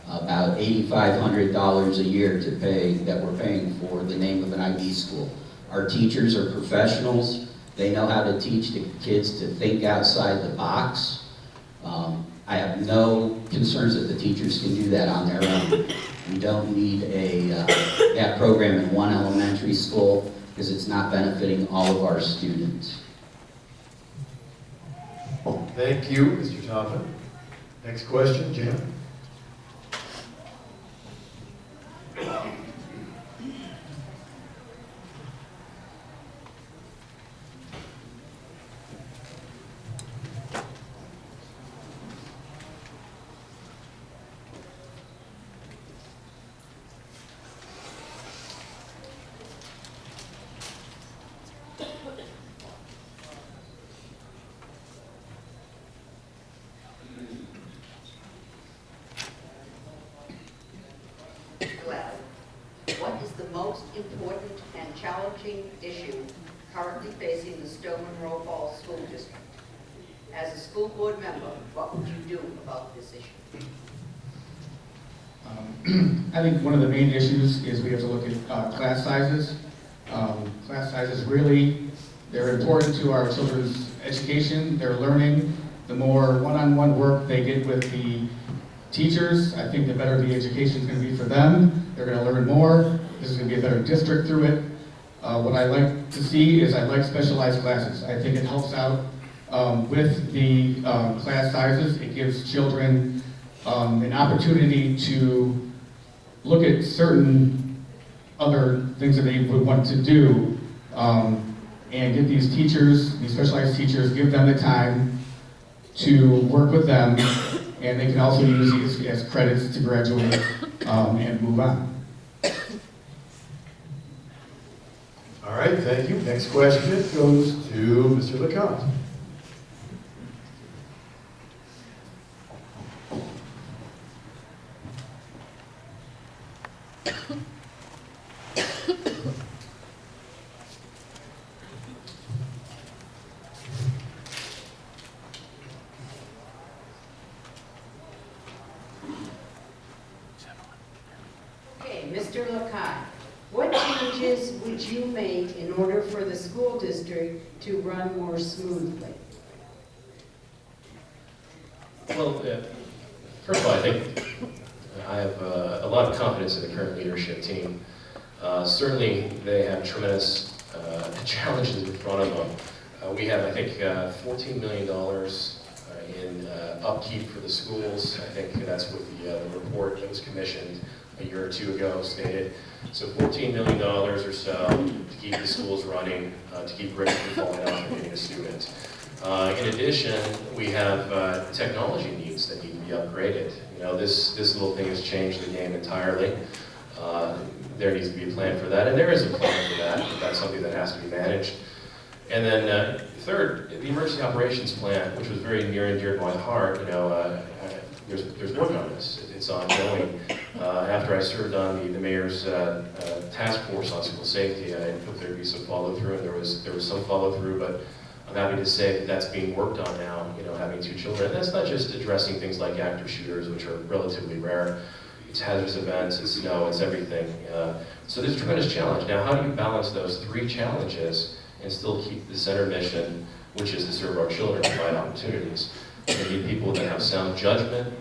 about $8,500 a year to pay, that we're paying for the name of an IB school. Our teachers are professionals. They know how to teach the kids to think outside the box. I have no concerns that the teachers can do that on their own. We don't need that program in one elementary school because it's not benefiting all of our students. Thank you, Mr. Topham. Next question, Jim. What is the most important and challenging issue currently facing the Stow Monroe Falls School District? As a school board member, what would you do about this issue? I think one of the main issues is we have to look at class sizes. Class sizes really, they're important to our children's education, their learning. The more one-on-one work they get with the teachers, I think the better the education is going to be for them. They're going to learn more. This is going to be a better district through it. What I like to see is I like specialized classes. I think it helps out with the class sizes. It gives children an opportunity to look at certain other things that they would want to do and get these teachers, these specialized teachers, give them the time to work with them, and they can also use these as credits to graduate and move on. All right, thank you. Next question goes to Mr. LeConte. Okay, Mr. LeConte, what changes would you make in order for the school district to run more smoothly? Well, first of all, I think I have a lot of confidence in the current leadership team. Certainly, they have tremendous challenges in front of them. We have, I think, $14 million in upkeep for the schools. I think that's what the report that was commissioned a year or two ago stated. So $14 million or so to keep the schools running, to keep bricks from falling off and getting a student. In addition, we have technology needs that need to be upgraded. You know, this little thing has changed the game entirely. There needs to be a plan for that, and there is a plan for that, but that's something that has to be managed. And then third, the emergency operations plan, which was very near and dear to my heart. You know, there's work on this. It's ongoing. After I served on the mayor's task force on school safety, I hoped there'd be some follow through, and there was some follow through. But I'm happy to say that that's being worked on now. You know, having 2 children, and that's not just addressing things like active shooters, which are relatively rare. It's hazardous events, it's snow, it's everything. So there's a tremendous challenge. Now, how do you balance those 3 challenges and still keep the center mission, which is to serve our children and provide opportunities? We need people that have sound judgment,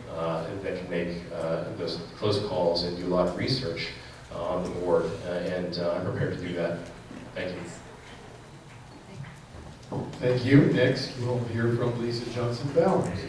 that can make those close calls and do a lot of research on the board, and I'm prepared to do that. Thank you. Thank you. Next, we'll hear from Lisa Johnson-Bowers.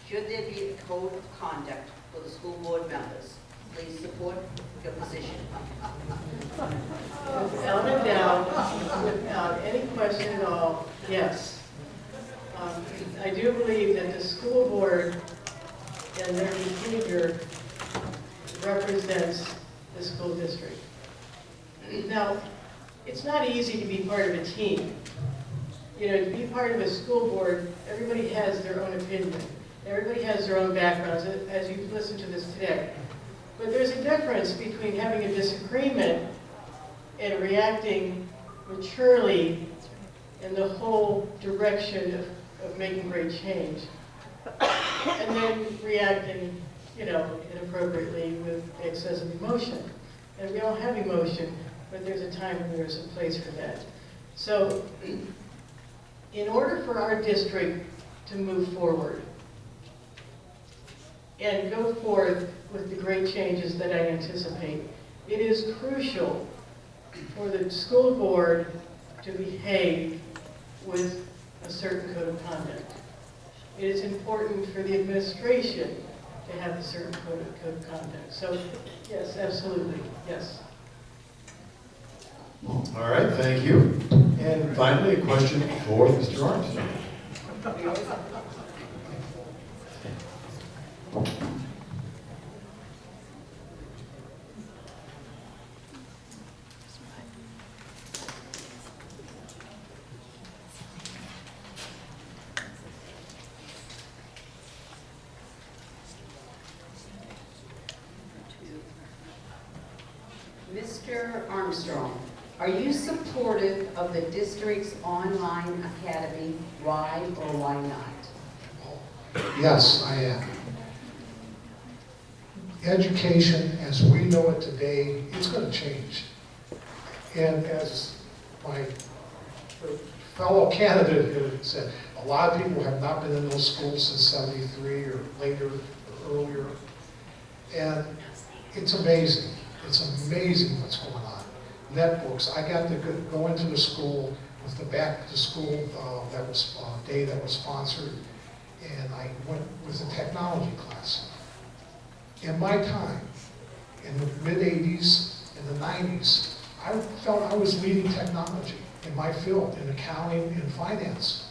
Should there be a code of conduct for the school board members? Please support your position. Without a doubt, without any question at all, yes. I do believe that the school board and their behavior represents the school district. Now, it's not easy to be part of a team. You know, to be part of a school board, everybody has their own opinion. Everybody has their own backgrounds, as you've listened to this today. But there's a difference between having a disagreement and reacting maturely in the whole direction of making great change. And then reacting, you know, inappropriately with excessive emotion. And we all have emotion, but there's a time and there's a place for that. So, in order for our district to move forward and go forth with the great changes that I anticipate, it is crucial for the school board to behave with a certain code of conduct. It is important for the administration to have a certain code of conduct. So, yes, absolutely, yes. All right, thank you. And finally, a question for Mr. Armstrong. Mr. Armstrong, are you supportive of the district's online academy? Why or why not? Yes, I am. Education, as we know it today, it's going to change. And as my fellow candidate here said, a lot of people have not been in those schools since '73 or later or earlier. And it's amazing. It's amazing what's going on. Netbooks. I got to go into the school with the back to school that was day that was sponsored, and I went with a technology class. In my time, in the mid-'80s, in the '90s, I felt I was leading technology in my field, in accounting and finance.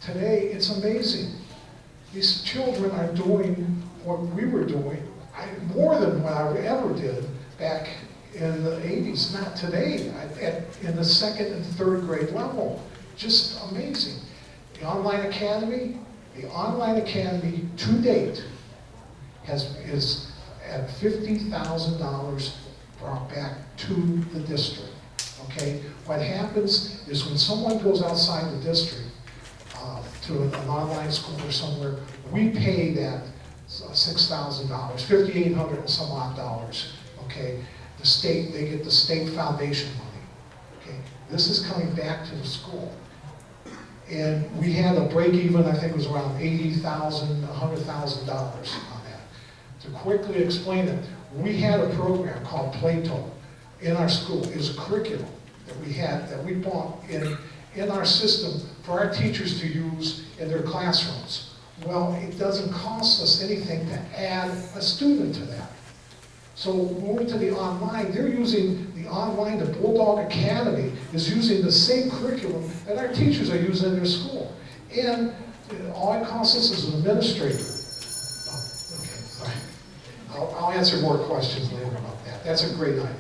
Today, it's amazing. These children are doing what we were doing, more than what I ever did back in the '80s, not today, in the second and third grade level. Just amazing. The online academy to date is at $50,000 brought back to the district. Okay? What happens is when someone goes outside the district to an online school or somewhere, we pay that $6,000, $5,800 and some odd dollars. Okay? The state, they get the state foundation money. Okay? This is coming back to the school. And we had a break even, I think it was around $80,000, $100,000 on that. To quickly explain it, we had a program called Plato in our school. It was a curriculum that we had, that we bought in our system for our teachers to use in their classrooms. Well, it doesn't cost us anything to add a student to that. So moving to the online, they're using the online, the Bulldog Academy is using the same curriculum that our teachers are using in their school. And all it costs us is an administrator. Oh, okay, sorry. I'll answer more questions later about that. That's a great idea.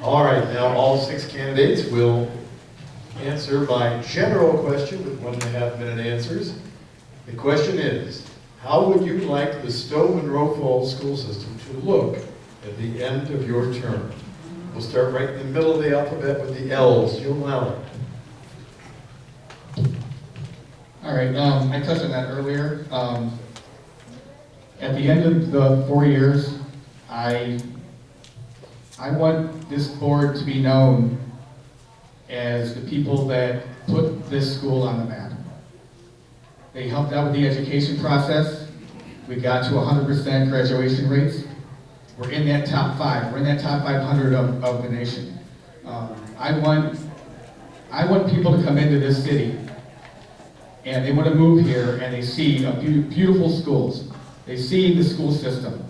All right, now all 6 candidates will answer by general question with 1.5-minute answers. The question is, how would you like the Stow and Falls school system to look at the end of your term? We'll start right in the middle of the alphabet with the L's. You'll allow it. All right, I touched on that earlier. At the end of the 4 years, I want this board to be known as the people that put this school on the map. They helped out with the education process. We got to 100% graduation rates. We're in that top 5. We're in that top 500 of the nation. I want people to come into this city and they want to move here and they see beautiful schools. They see the school system.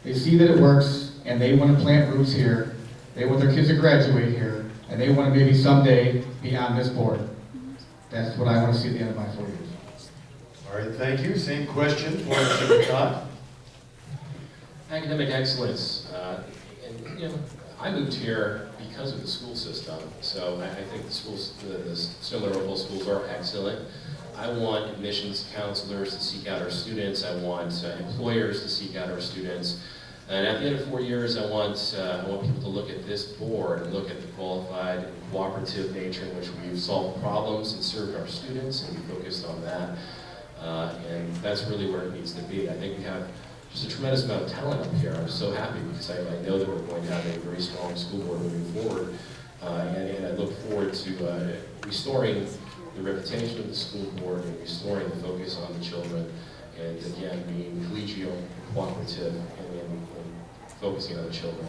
They see that it works and they want to plant roots here. They want their kids to graduate here and they want to maybe someday be on this board. That's what I want to see at the end of my 4 years. All right, thank you. Same question for Mr. McCott. Academic excellence. And, you know, I moved here because of the school system, so I think the schools, the Stow and Rowell schools are excellent. I want admissions counselors to seek out our students. I want employers to seek out our students. And at the end of 4 years, I want people to look at this board and look at the qualified and cooperative nature in which we've solved problems and served our students, and we focused on that. And that's really where it needs to be. I think we have just a tremendous amount of talent up here. I'm so happy because I know that we're going to have a very strong school board moving forward. And I look forward to restoring the reputation of the school board and restoring the focus on the children. And again, being collegial, cooperative, and focusing on the children.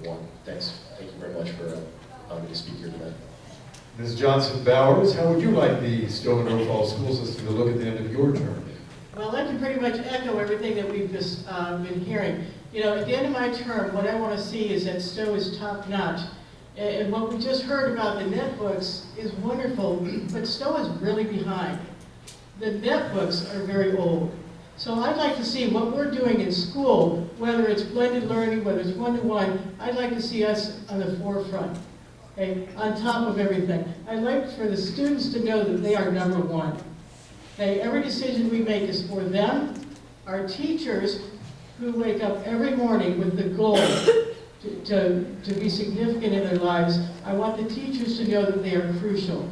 One. Thanks. Thank you very much for allowing me to speak here today. Ms. Johnson-Bowers, how would you like the Stow and Rowell school system to look at the end of your term? Well, I can pretty much echo everything that we've just been hearing. You know, at the end of my term, what I want to see is that Stow is top-notch. And what we just heard about the netbooks is wonderful, but Stow is really behind. The netbooks are very old. So I'd like to see what we're doing in school, whether it's blended learning, whether it's one-to-one, I'd like to see us on the forefront, okay, on top of everything. I'd like for the students to know that they are number one. Okay, every decision we make is for them, our teachers, who wake up every morning with the goal to be significant in their lives. I want the teachers to know that they are crucial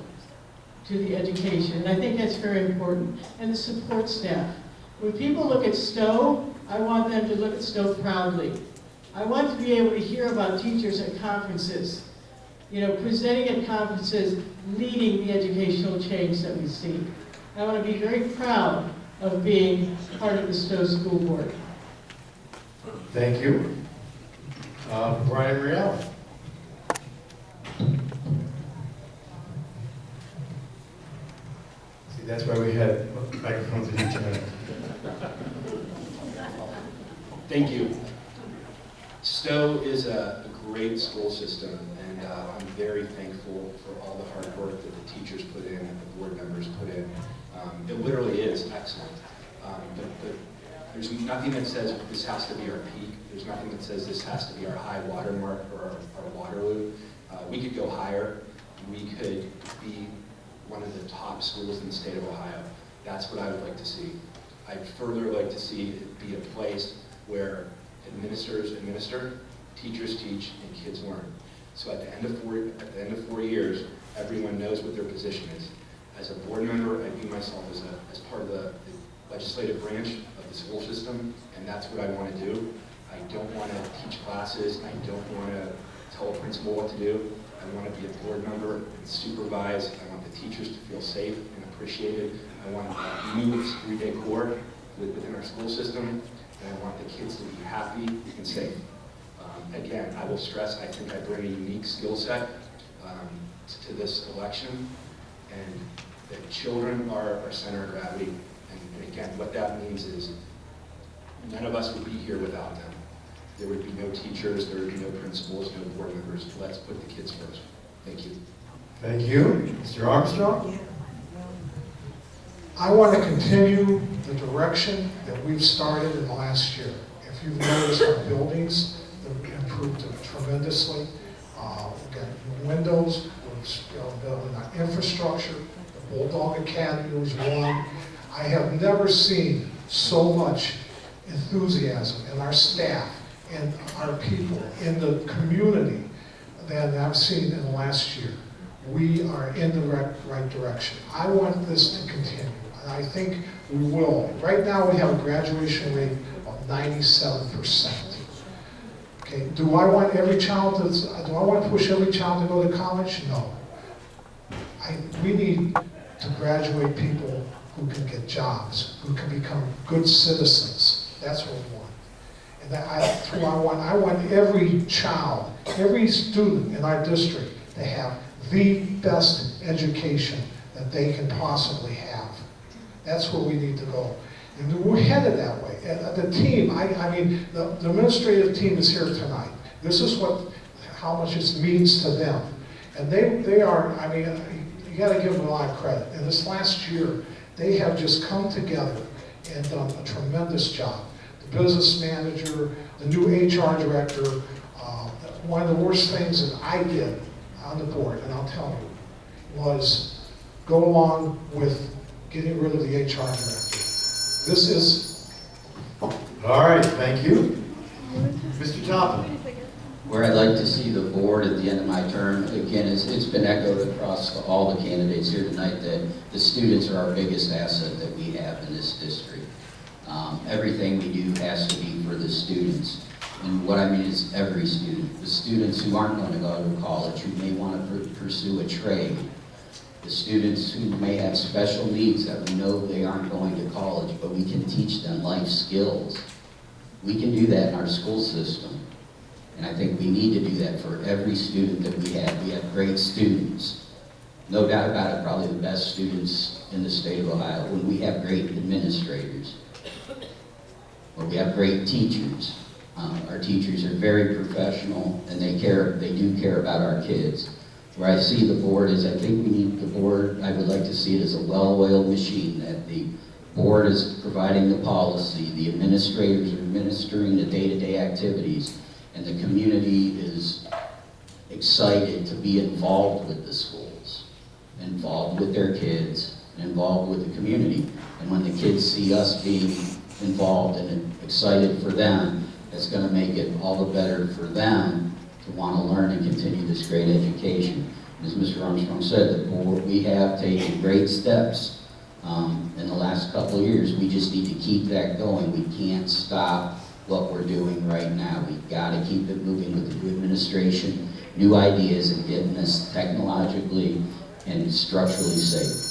to the education, and I think that's very important. And the support staff. When people look at Stow, I want them to look at Stow proudly. I want to be able to hear about teachers at conferences, you know, presenting at conferences, leading the educational change that we see. I want to be very proud of being part of the Stow School Board. Thank you. Brian Real. See, that's why we had microphones at each end. Thank you. Stow is a great school system, and I'm very thankful for all the hard work that the teachers put in and the board members put in. It literally is excellent. But there's nothing that says this has to be our peak. There's nothing that says this has to be our high water mark or our Waterloo. We could go higher. We could be one of the top schools in the state of Ohio. That's what I would like to see. I'd further like to see it be a place where administrators administer, teachers teach, and kids learn. So at the end of 4 years, everyone knows what their position is. As a board member, I view myself as part of the legislative branch of the school system, and that's what I want to do. I don't want to teach classes. I don't want to tell a principal what to do. I want to be a board member and supervise. I want the teachers to feel safe and appreciated. I want a new everyday core within our school system, and I want the kids to be happy and safe. Again, I will stress, I think I bring a unique skill set to this election, and that children are our center of gravity. And again, what that means is none of us would be here without them. There would be no teachers, there would be no principals, no board members. Let's put the kids first. Thank you. Thank you. Mr. Armstrong? I want to continue the direction that we've started in the last year. If you've noticed, our buildings have improved tremendously. We've got new windows, we're building our infrastructure. The Bulldog Academy was one. I have never seen so much enthusiasm in our staff and our people in the community than I've seen in the last year. We are in the right direction. I want this to continue, and I think we will. Right now, we have a graduation rate of 97%. Okay, do I want to push every child to go to college? No. We need to graduate people who can get jobs, who can become good citizens. That's what we want. And that's who I want. I want every child, every student in our district to have the best education that they can possibly have. That's where we need to go. And we're headed that way. And the team, I mean, the administrative team is here tonight. This is how much it means to them. And they are, I mean, you got to give them a lot of credit. And this last year, they have just come together and done a tremendous job. The business manager, the new HR director. One of the worst things that I did on the board, and I'll tell you, was go along with getting rid of the HR director. This is... All right, thank you. Mr. Toppin. Where I'd like to see the board at the end of my term, again, it's been echoed across all the candidates here tonight that the students are our biggest asset that we have in this district. Everything we do has to be for the students. And what I mean is every student. The students who aren't going to go to college, who may want to pursue a trade. The students who may have special needs that we know they aren't going to college, but we can teach them life skills. We can do that in our school system. And I think we need to do that for every student that we have. We have great students. No doubt about it, probably the best students in the state of Ohio. When we have great administrators, or we have great teachers. Our teachers are very professional and they do care about our kids. Where I see the board is, I think we need the board, I would like to see it as a well-oiled machine, that the board is providing the policy, the administrators are administering the day-to-day activities, and the community is excited to be involved with the schools, involved with their kids, and involved with the community. And when the kids see us being involved and excited for them, it's going to make it all the better for them to want to learn and continue this great education. As Mr. Armstrong said, the board, we have taken great steps in the last couple of years. We just need to keep that going. We can't stop what we're doing right now. We've got to keep it moving with the new administration, new ideas, and getting us technologically and structurally safe.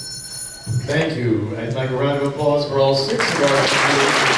Thank you. I'd like a round of applause for all 6 of our candidates.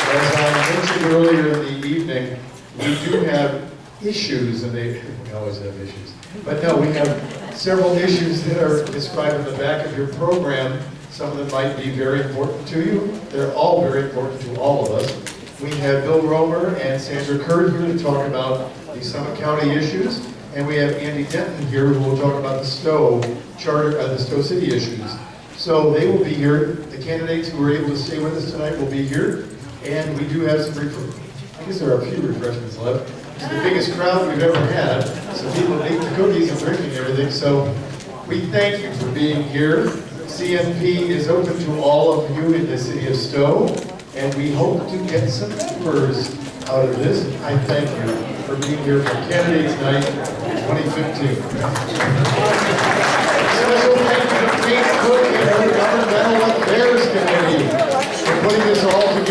As I mentioned earlier in the evening, we do have issues, and we always have issues. But no, we have several issues that are described in the back of your program. Some of them might be very important to you. They're all very important to all of us. We have Bill Romer and Sandra Kurd here to talk about the Summit County issues. And we have Andy Denton here who will talk about the Stow the Stow City issues. So they will be here. The candidates who were able to stay with us tonight will be here. And we do have some I guess there are a few refreshments left. It's the biggest crowd we've ever had. So people eating the cookies and drinking everything. So we thank you for being here. CNP is open to all of you in the city of Stow. And we hope to get some members out of this. I thank you for being here for Candidates Night 2015. Special thanks to Kate Cook and her Governmental Affairs Committee for putting this all together.